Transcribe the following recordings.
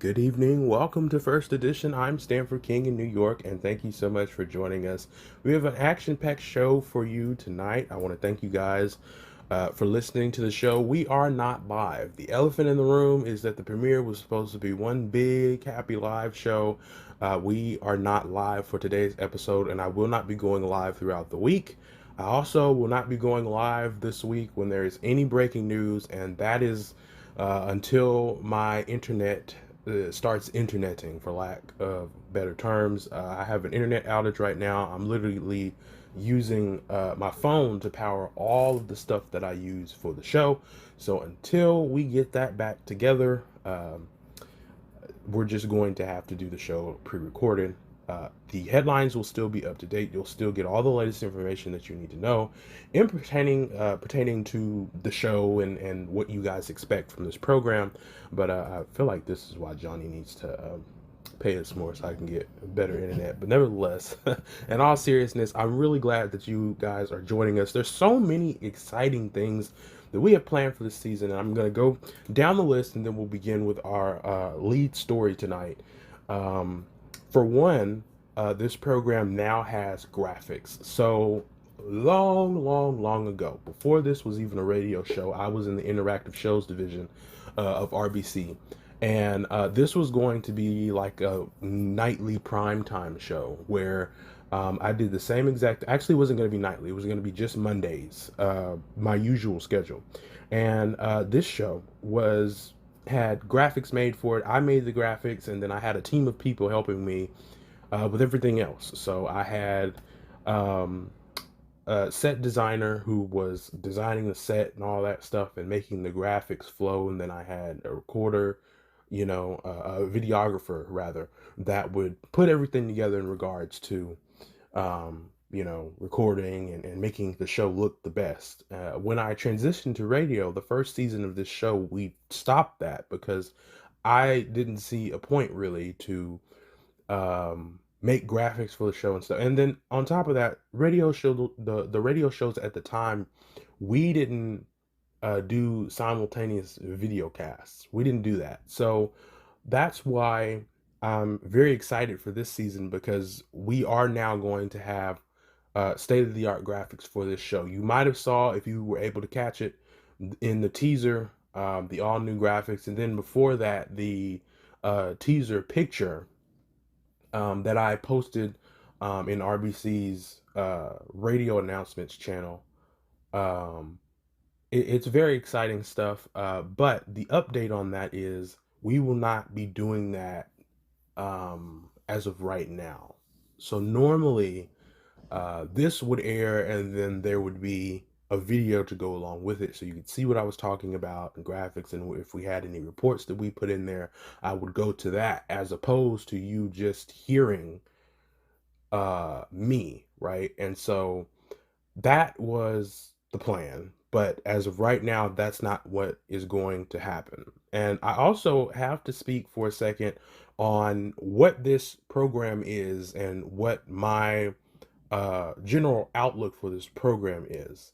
Good evening. Welcome to First Edition. I'm Stanford King in New York, and thank you so much for joining us. We have an action-packed show for you tonight. I want to thank you guys for listening to the show. We are not live. The elephant in the room is that the premiere was supposed to be one big, happy live show. We are not live for today's episode, and I will not be going live throughout the week. I also will not be going live this week when there is any breaking news, and that is until my internet starts interneting, for lack of better terms. I have an internet outage right now. I'm literally using my phone to power all of the stuff that I use for the show. So until we get that back together, we're just going to have to do the show pre-recorded. The headlines will still be up to date. You'll still get all the latest information that you need to know in pertaining to the show and what you guys expect from this program. But I feel like this is why Johnny needs to pay us more so I can get better internet. But nevertheless, in all seriousness, I'm really glad that you guys are joining us. There's so many exciting things that we have planned for this season, and I'm going to go down the list, and then we'll begin with our lead story tonight. Um, for one, this program now has graphics. So long ago, before this was even a radio show, I was in the interactive shows division of RBC. And this was going to be like a nightly primetime show where I did the same exact. Actually, it wasn't going to be nightly. It was going to be just Mondays, my usual schedule. And this show was had graphics made for it. I made the graphics, and then I had a team of people helping me with everything else. So I had um, a set designer who was designing the set and all that stuff and making the graphics flow, and then I had a recorder, a videographer rather, that would put everything together in regards to recording and making the show look the best. When I transitioned to radio, the first season of this show, we stopped that because I didn't see a point really to make graphics for the show and stuff. And then on top of that, the radio shows at the time, we didn't do simultaneous video casts. We didn't do that. So that's why I'm very excited for this season because we are now going to have state of the art graphics for this show. You might have saw if you were able to catch it in the teaser, the all new graphics, and then before that the teaser picture that I posted in RBC's radio announcements channel. Um, it's very exciting stuff. But the update on that is we will not be doing that as of right now. So normally this would air and then there would be a video to go along with it so you could see what I was talking about and graphics, and if we had any reports that we put in there, I would go to that as opposed to you just hearing me, right? And so that was the plan, but as of right now, that's not what is going to happen. And I also have to speak for a second on what this program is and what my general outlook for this program is.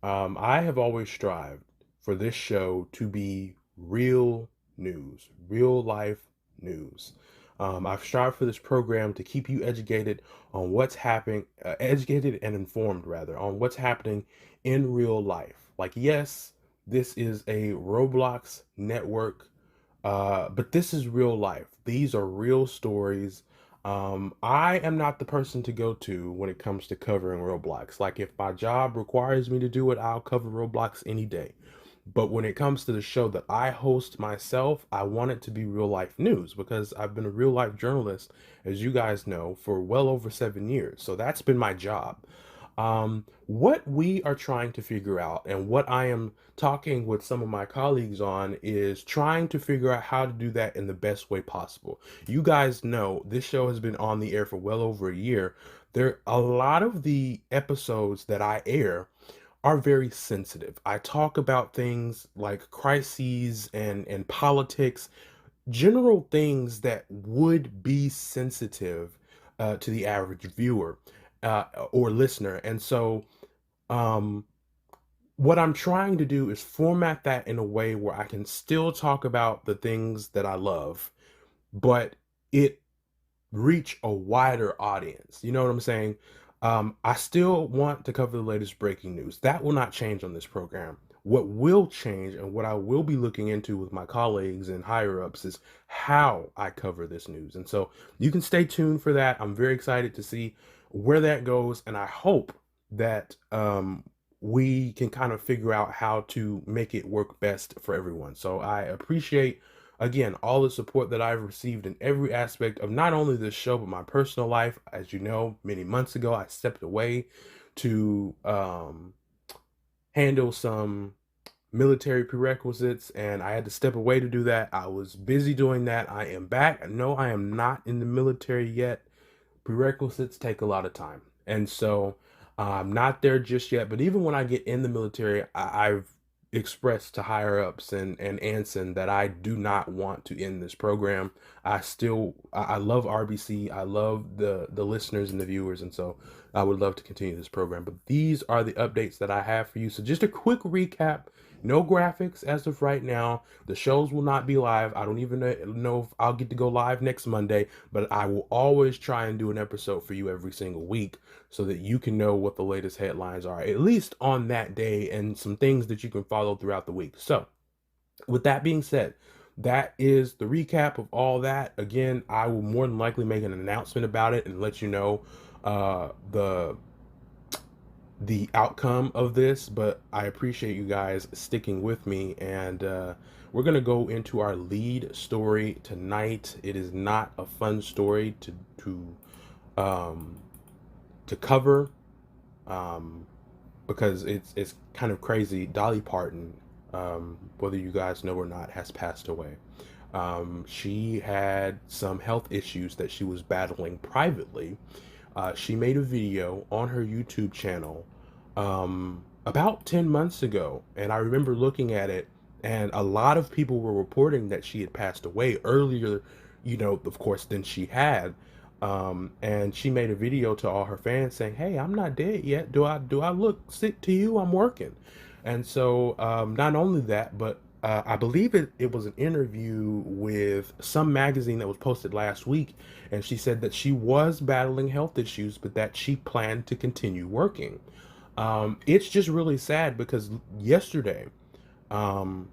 I have always strived for this show to be real news, real life news. I've strived for this program to keep you educated on what's happening, educated and informed rather, on what's happening in real life. Like, yes, this is a Roblox network, but this is real life. These are real stories. I am not the person to go to when it comes to covering Roblox. Like, if my job requires me to do it, I'll cover Roblox any day. But when it comes to the show that I host myself, I want it to be real life news because I've been a real life journalist, as you guys know, for well over 7 years. So that's been my job. What we are trying to figure out and what I am talking with some of my colleagues on is trying to figure out how to do that in the best way possible. You guys know this show has been on the air for well over a year. There a lot of the episodes that I air are very sensitive. I talk about things like crises and politics, general things that would be sensitive to the average viewer or listener. And so, um, what I'm trying to do is format that in a way where I can still talk about the things that I love, but it reach a wider audience. You know what I'm saying? I still want to cover the latest breaking news. That will not change on this program. What will change and what I will be looking into with my colleagues and higher ups is how I cover this news. And so you can stay tuned for that. I'm very excited to see where that goes. And I hope that we can kind of figure out how to make it work best for everyone. So I appreciate, again, all the support that I've received in every aspect of not only this show, but my personal life. As you know, many months ago, I stepped away to handle some military prerequisites, and I had to step away to do that. I was busy doing that. I am back. No, I am not in the military yet. Prerequisites take a lot of time. And so I'm not there just yet. But even when I get in the military, I've expressed to higher ups and Anson that I do not want to end this program. I love RBC. I love the listeners and the viewers. And so I would love to continue this program. But these are the updates that I have for you. So just a quick recap. No graphics as of right now. The shows will not be live. I don't even know if I'll get to go live next Monday, but I will always try and do an episode for you every single week so that you can know what the latest headlines are, at least on that day, and some things that you can follow throughout the week. So, with that being said, that is the recap of all that. Again, I will more than likely make an announcement about it and let you know the outcome of this, but I appreciate you guys sticking with me, and we're gonna go into our lead story tonight. It is not a fun story um, to cover, um, because it's kind of crazy. Dolly Parton, whether you guys know or not, has passed away. She had some health issues that she was battling privately. She made a video on her YouTube channel about 10 months ago, and I remember looking at it, and a lot of people were reporting that she had passed away earlier, of course, than she had. And she made a video to all her fans saying, "Hey, I'm not dead yet. Do I look sick to you? I'm working." And so, not only that, but I believe it was an interview with some magazine that was posted last week, and she said that she was battling health issues, but that she planned to continue working. It's just really sad because yesterday, um,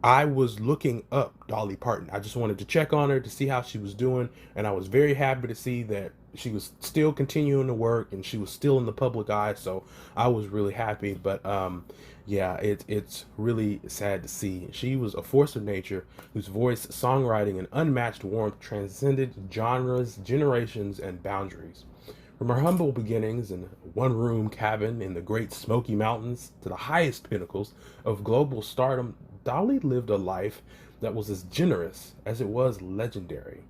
I was looking up Dolly Parton. I just wanted to check on her to see how she was doing, and I was very happy to see that she was still continuing to work and she was still in the public eye. So I was really happy. But yeah, it's really sad to see. She was a force of nature whose voice, songwriting, and unmatched warmth transcended genres, generations, and boundaries. From her humble beginnings in a one-room cabin in the Great Smoky Mountains to the highest pinnacles of global stardom, Dolly lived a life that was as generous as it was legendary.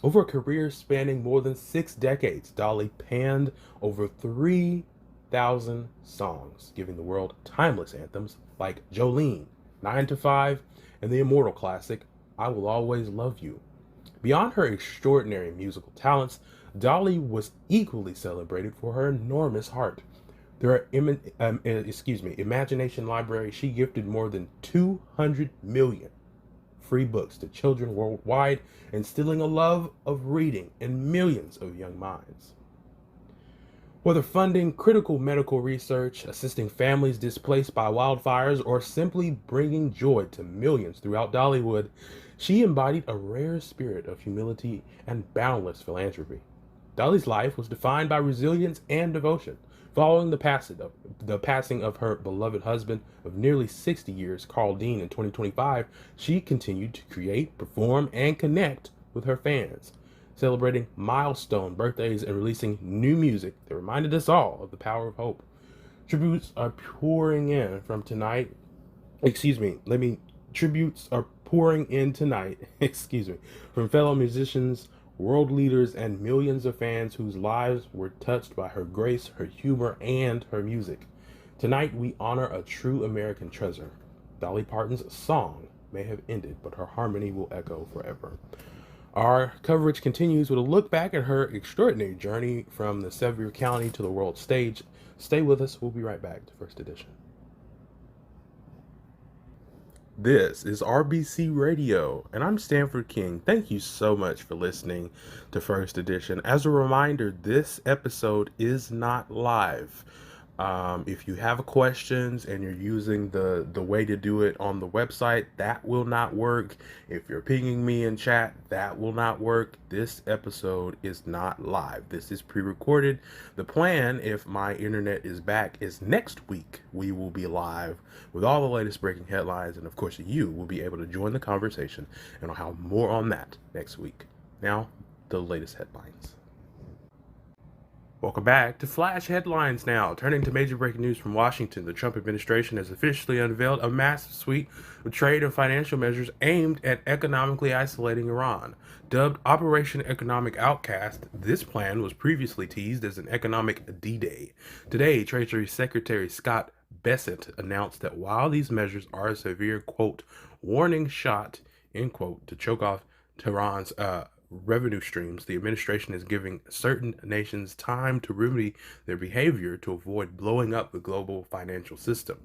Over a career spanning more than 6 decades, Dolly penned over 3,000 songs, giving the world timeless anthems like Jolene, 9 to 5, and the immortal classic, I Will Always Love You. Beyond her extraordinary musical talents, Dolly was equally celebrated for her enormous heart. Through her Imagination Library, she gifted more than 200 million free books to children worldwide, instilling a love of reading in millions of young minds. Whether funding critical medical research, assisting families displaced by wildfires, or simply bringing joy to millions throughout Dollywood, she embodied a rare spirit of humility and boundless philanthropy. Dolly's life was defined by resilience and devotion. Following the passing of her beloved husband of nearly 60 years, Carl Dean, in 2025, she continued to create, perform, and connect with her fans, celebrating milestone birthdays and releasing new music that reminded us all of the power of hope. Tributes are pouring in from tonight. Excuse me, let me. Tributes are pouring in tonight, excuse me, from fellow musicians, world leaders, and millions of fans whose lives were touched by her grace, her humor, and her music. Tonight, we honor a true American treasure. Dolly Parton's song may have ended, but her harmony will echo forever. Our coverage continues with a look back at her extraordinary journey from the Sevier County to the world stage. Stay with us. We'll be right back to First Edition. This is RBC Radio, and I'm Stanford King. Thank you so much for listening to First Edition. As a reminder, this episode is not live. If you have questions and you're using the way to do it on the website, that will not work. If you're pinging me in chat, that will not work. This episode is not live. This is pre-recorded. The plan, if my internet is back, is next week we will be live with all the latest breaking headlines, and of course you will be able to join the conversation, and I'll have more on that next week. Now, the latest headlines. Welcome back to Flash Headlines now. Turning to major breaking news from Washington, the Trump administration has officially unveiled a massive suite of trade and financial measures aimed at economically isolating Iran. Dubbed Operation Economic Outcast, this plan was previously teased as an economic D-Day. Today, Treasury Secretary Scott Bessent announced that while these measures are a severe, quote, warning shot, end quote, to choke off Tehran's revenue streams, the administration is giving certain nations time to remedy their behavior to avoid blowing up the global financial system.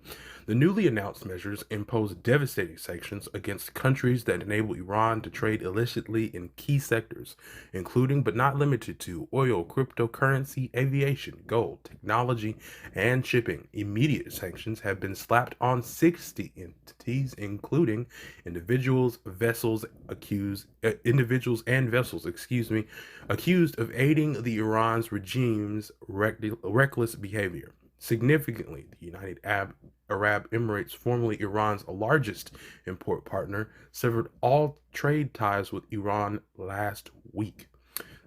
The newly announced measures impose devastating sanctions against countries that enable Iran to trade illicitly in key sectors, including but not limited to oil, cryptocurrency, aviation, gold, technology, and shipping. Immediate sanctions have been slapped on 60 entities, including individuals and vessels accused of aiding the Iran's regime's reckless behavior. Significantly, the United Arab Emirates, formerly Iran's largest import partner, severed all trade ties with Iran last week.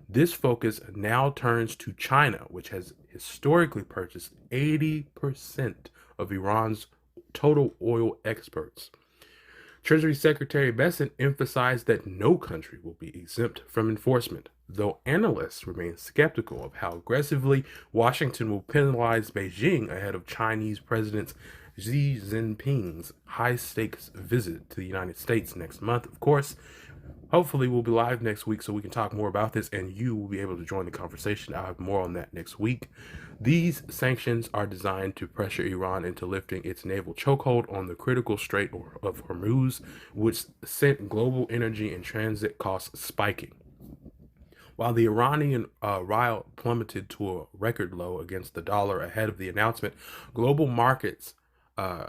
This focus now turns to China, which has historically purchased 80% of Iran's total oil exports. Treasury Secretary Bessent emphasized that no country will be exempt from enforcement, though analysts remain skeptical of how aggressively Washington will penalize Beijing ahead of Chinese President Xi Jinping's high-stakes visit to the United States next month. Of course, hopefully we'll be live next week so we can talk more about this and you will be able to join the conversation. I'll have more on that next week. These sanctions are designed to pressure Iran into lifting its naval chokehold on the critical Strait of Hormuz, which sent global energy and transit costs spiking. While the Iranian rial plummeted to a record low against the dollar ahead of the announcement, global markets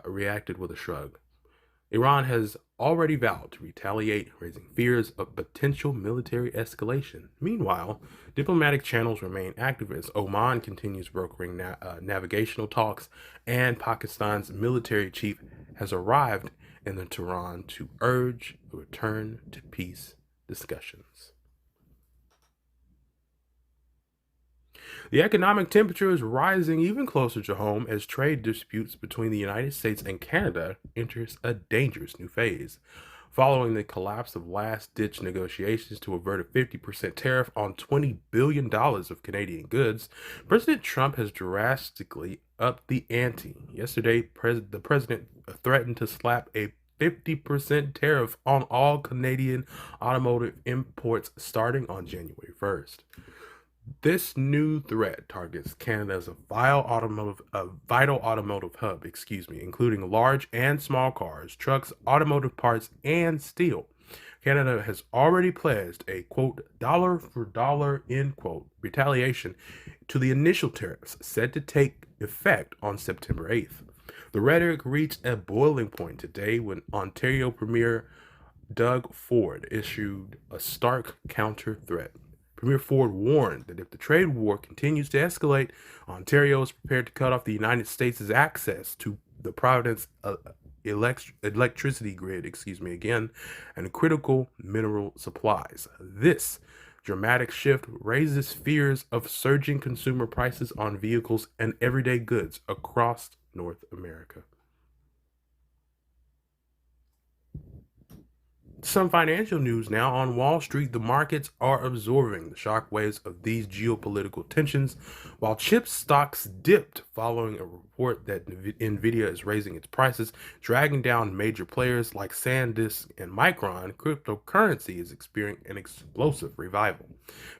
reacted with a shrug. Iran has already vowed to retaliate, raising fears of potential military escalation. Meanwhile, diplomatic channels remain active as Oman continues brokering navigational talks, and Pakistan's military chief has arrived in Tehran to urge a return to peace discussions. The economic temperature is rising even closer to home as trade disputes between the United States and Canada enters a dangerous new phase. Following the collapse of last-ditch negotiations to avert a 50% tariff on $20 billion of Canadian goods, President Trump has drastically upped the ante. Yesterday, the president threatened to slap a 50% tariff on all Canadian automotive imports starting on January 1st. This new threat targets Canada as a vital automotive hub, including large and small cars, trucks, automotive parts, and steel. Canada has already pledged a, quote, dollar for dollar, end quote, retaliation to the initial tariffs set to take effect on September 8th. The rhetoric reached a boiling point today when Ontario Premier Doug Ford issued a stark counter threat. Premier Ford warned that if the trade war continues to escalate, Ontario is prepared to cut off the United States' access to the province's electricity grid, and critical mineral supplies. This dramatic shift raises fears of surging consumer prices on vehicles and everyday goods across North America. Some financial news now. On Wall Street, the markets are absorbing the shockwaves of these geopolitical tensions, while chip stocks dipped following a report that Nvidia is raising its prices, dragging down major players like SanDisk and Micron. Cryptocurrency is experiencing an explosive revival.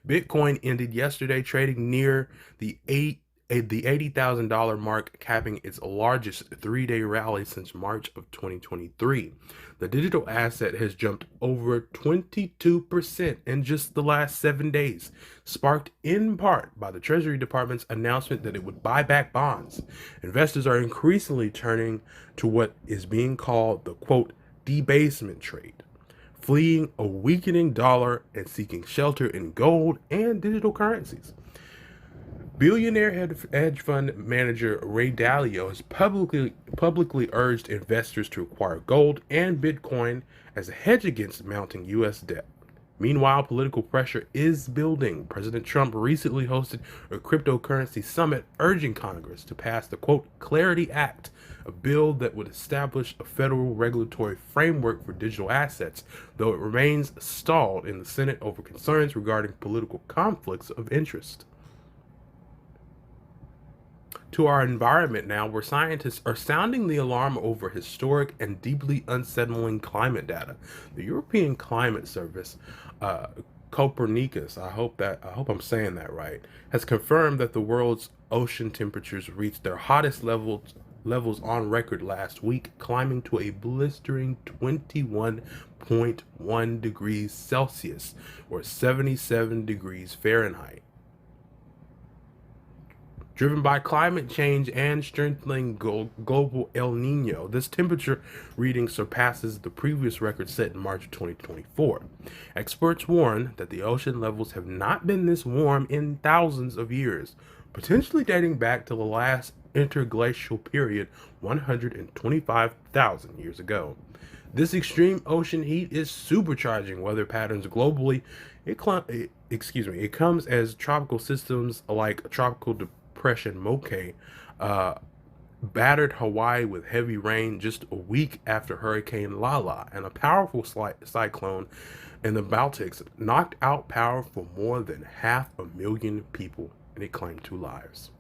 Bitcoin ended yesterday trading near the the $80,000 mark, capping its largest three-day rally since March of 2023. The digital asset has jumped over 22% in just the last 7 days, sparked in part by the Treasury Department's announcement that it would buy back bonds. Investors are increasingly turning to what is being called the quote debasement trade, fleeing a weakening dollar and seeking shelter in gold and digital currencies. Billionaire hedge fund manager Ray Dalio has publicly urged investors to acquire gold and Bitcoin as a hedge against mounting U.S. debt. Meanwhile, political pressure is building. President Trump recently hosted a cryptocurrency summit urging Congress to pass the quote Clarity Act, a bill that would establish a federal regulatory framework for digital assets, though it remains stalled in the Senate over concerns regarding political conflicts of interest. To our environment now, where scientists are sounding the alarm over historic and deeply unsettling climate data. The European Climate Service, Copernicus, I hope I'm saying that right, has confirmed that the world's ocean temperatures reached their hottest levels on record last week, climbing to a blistering 21.1 degrees Celsius or 77 degrees Fahrenheit. Driven by climate change and strengthening global El Nino, this temperature reading surpasses the previous record set in March of 2024. Experts warn that the ocean levels have not been this warm in thousands of years, potentially dating back to the last interglacial period 125,000 years ago. This extreme ocean heat is supercharging weather patterns globally. It comes as tropical systems like Tropical Depression Moke battered Hawaii with heavy rain just a week after Hurricane Lala, and a powerful cyclone in the Baltics knocked out power for more than 500,000 people, and it claimed 2 lives.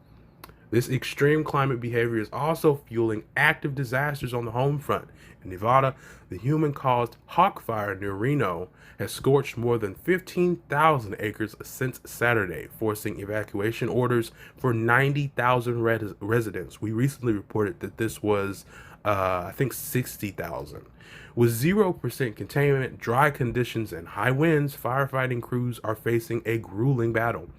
This extreme climate behavior is also fueling active disasters on the home front. In Nevada, the human-caused hawk fire near Reno has scorched more than 15,000 acres since Saturday, forcing evacuation orders for 90,000 residents. We recently reported that this was, 60,000. With 0% containment, dry conditions, and high winds, firefighting crews are facing a grueling battle.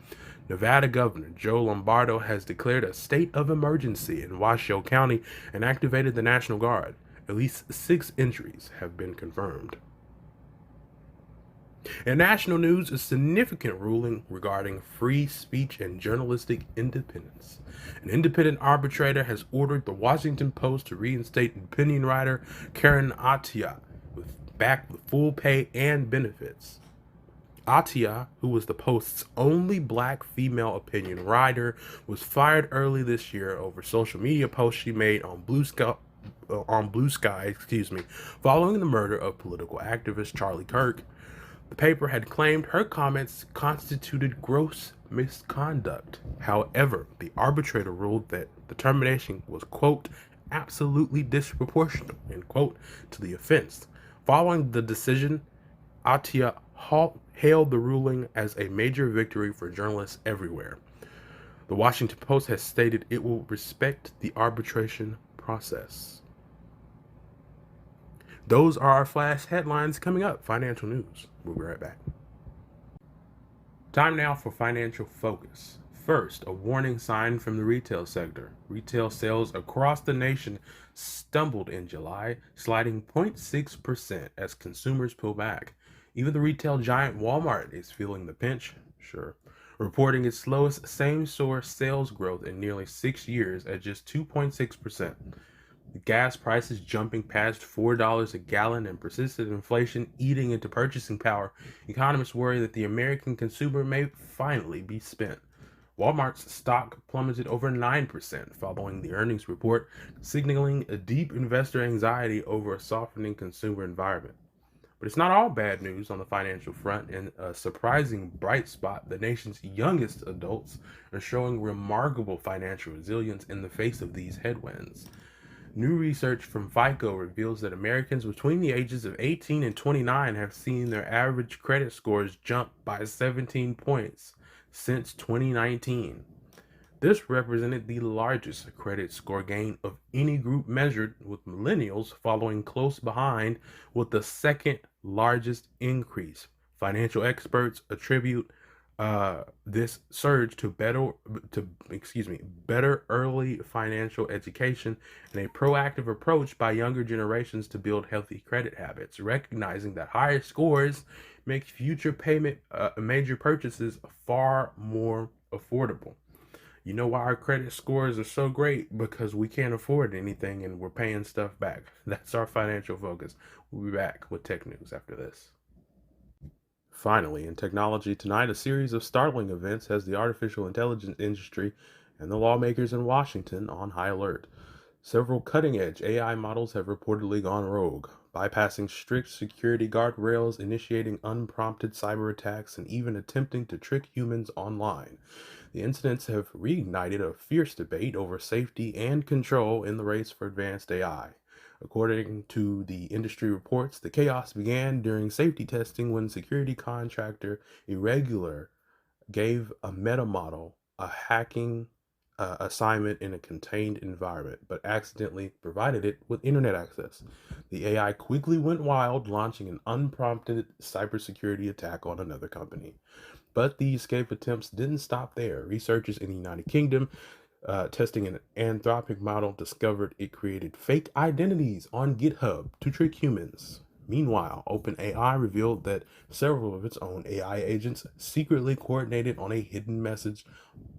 Nevada Governor Joe Lombardo has declared a state of emergency in Washoe County and activated the National Guard. At least 6 injuries have been confirmed. In national news, a significant ruling regarding free speech and journalistic independence. An independent arbitrator has ordered the Washington Post to reinstate opinion writer Karen Attiah back with full pay and benefits. Attiah, who was the Post's only black female opinion writer, was fired early this year over social media posts she made on Blue Sky, following the murder of political activist Charlie Kirk. The paper had claimed her comments constituted gross misconduct. However, the arbitrator ruled that the termination was, quote, absolutely disproportional, end quote, to the offense. Following the decision, Attiah hailed the ruling as a major victory for journalists everywhere. The Washington Post has stated it will respect the arbitration process. Those are our flash headlines. Coming up, financial news. We'll be right back. Time now for financial focus. First, a warning sign from the retail sector. Retail sales across the nation stumbled in July, sliding 0.6% as consumers pull back. Even the retail giant Walmart is feeling the pinch, reporting its slowest same-store sales growth in nearly 6 years at just 2.6%. Gas prices jumping past $4 a gallon and persistent inflation eating into purchasing power, economists worry that the American consumer may finally be spent. Walmart's stock plummeted over 9% following the earnings report, signaling a deep investor anxiety over a softening consumer environment. But it's not all bad news on the financial front. In a surprising bright spot, the nation's youngest adults are showing remarkable financial resilience in the face of these headwinds. New research from FICO reveals that Americans between the ages of 18 and 29 have seen their average credit scores jump by 17 points since 2019. This represented the largest credit score gain of any group measured, with millennials following close behind with the second largest increase. Financial experts attribute this surge to better early financial education and a proactive approach by younger generations to build healthy credit habits, recognizing that higher scores make future payment major purchases far more affordable. You know why our credit scores are so great? Because we can't afford anything and we're paying stuff back. That's our financial focus. We'll be back with tech news after this. Finally, in technology tonight, a series of startling events has the artificial intelligence industry and the lawmakers in Washington on high alert. Several cutting edge AI models have reportedly gone rogue, bypassing strict security guardrails, initiating unprompted cyber attacks, and even attempting to trick humans online. The incidents have reignited a fierce debate over safety and control in the race for advanced AI. According to the industry reports, the chaos began during safety testing when security contractor Irregular gave a meta model a hacking assignment in a contained environment, but accidentally provided it with internet access. The AI quickly went wild, launching an unprompted cybersecurity attack on another company. But the escape attempts didn't stop there. Researchers in the United Kingdom testing an Anthropic model discovered it created fake identities on GitHub to trick humans. Meanwhile, OpenAI revealed that several of its own AI agents secretly coordinated on a hidden message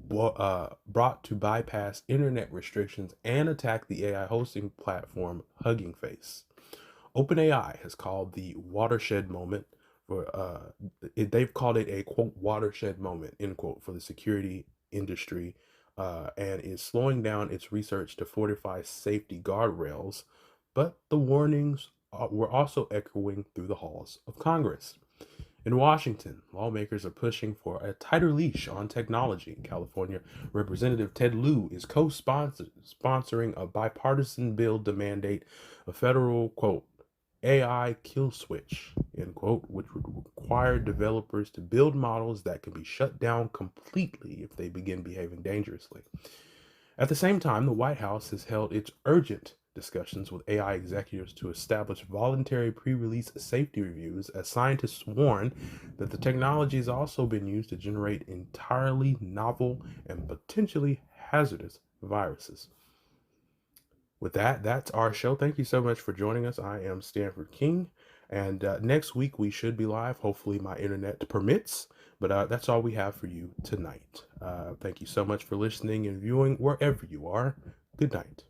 brought to bypass internet restrictions and attack the AI hosting platform Hugging Face. OpenAI has called the watershed moment for they've called it a quote watershed moment end quote for the security industry, and is slowing down its research to fortify safety guardrails. But the warnings were also echoing through the halls of Congress. In Washington, lawmakers are pushing for a tighter leash on technology. California Representative Ted Lieu is co-sponsoring a bipartisan bill to mandate a federal, quote, AI kill switch, end quote, which would require developers to build models that can be shut down completely if they begin behaving dangerously. At the same time, the White House has held its urgent discussions with AI executives to establish voluntary pre release safety reviews, as scientists warn that the technology has also been used to generate entirely novel and potentially hazardous viruses. With that, that's our show. Thank you so much for joining us. I am Stanford King, and next week we should be live. Hopefully, my internet permits. But that's all we have for you tonight. Thank you so much for listening and viewing wherever you are. Good night.